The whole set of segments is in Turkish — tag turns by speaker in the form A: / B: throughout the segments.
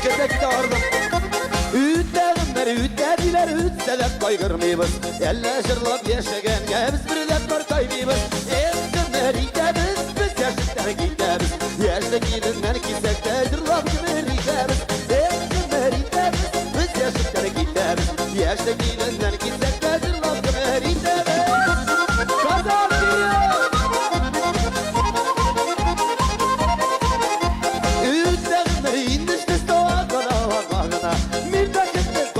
A: Kedek de orada. Ütleğimleri ütlediler, ütselep kaygırmıyız. Elle şırlap yaşagen, biz bir depar kaybıyız. Evdimleri gidebiz, biz yaşlıkları gidebiz. Yaşlı gilinler kisekte, şırlap gibi gidebiz. Evdimleri gidebiz, biz yaşlıkları gidebiz. Yaşlı gilinler kisekte, şırlap gibi gidebiz. Kazan diyor. Ütleğimleri indişti stoğa kadar.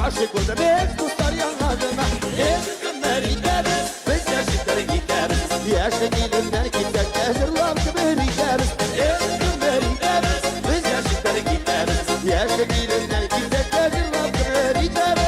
A: Aşık oldu biz dostlar yanlarına. Evdimleri gideriz, biz yaşlıkları gideriz. Yaşlı gelinler gidecek, hazırlan gibi gideriz. Evdimleri gideriz, biz yaşlıkları gideriz. Yaşlı gelinler gidecek, hazırlan gibi gideriz.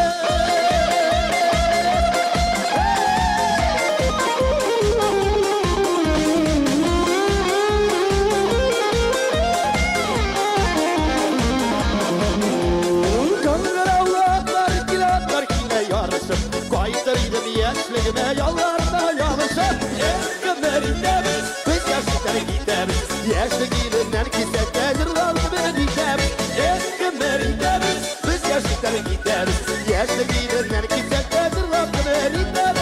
A: Kayıtlarıydım yaşlığına yalvarma yalışır. Evdimleri gideriz, biz yaşlıkları gideriz. Yaşlı gelinler kisekte zırlandı beni gideriz. Evdimleri gideriz, biz yaşlıkları gideriz. Yaşlı gelinler kisekte zırlandı beni gideriz.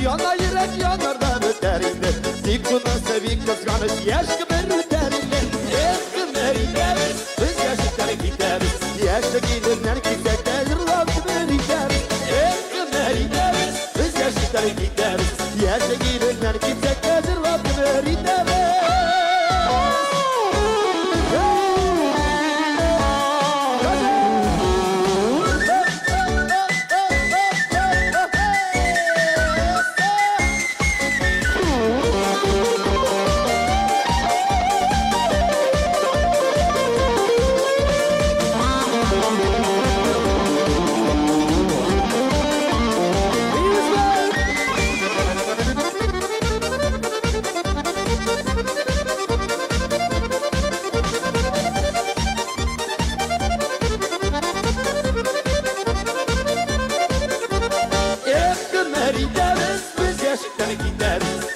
A: Yana yürek yanar da öterinde. Dik buna sevik kıskanış yaş gibi öterinde. Evdimleri gideriz, biz yaşlıkları gideriz. Yaşlı gelinler kisekte zırlan gibi gideriz. Evdimleri gideriz, biz yaşlıkları gideriz. Yaşlı gelinler kisekte zırlan gibi gideriz.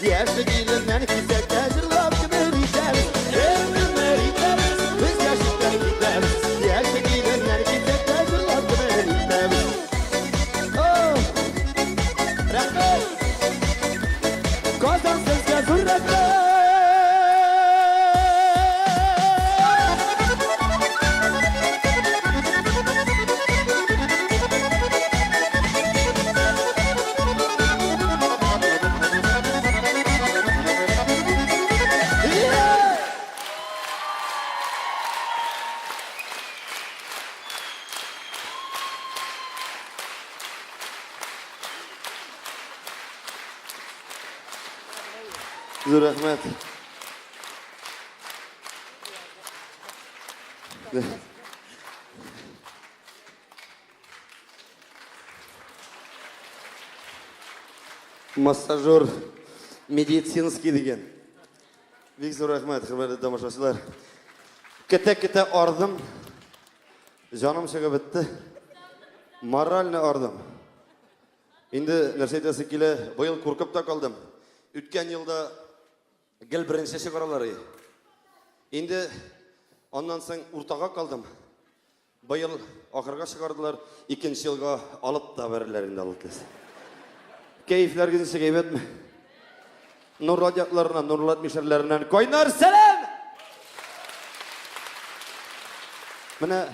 A: Yaşlı gelinler kisekte zırlap gibi gideriz. Evdimleri gideriz, biz yaşlıkları gideriz. Yaşlı gelinler kisekte zırlap gibi gideriz. Oh! Rahmet! Kazansız gezur rahmet! Zor rahmet. Массажер медицинский деген. Бек зор рахмет, хөрмәтле тамашачылар. Кете ардым. Жаным чыгып бетте. Морально ардым. Инде нәрсә әйтәсе килә, быел куркып та калдым. Үткән елда гел беренче чыгаралар. Инде аннан соң уртага калдым. Быел ахырга чыгардылар, икенче елга алып та берләр инде алып. Keyifler gidinse geybetme. Nur radyatlarına, nurlat mişerlerinden koynar selam. Mene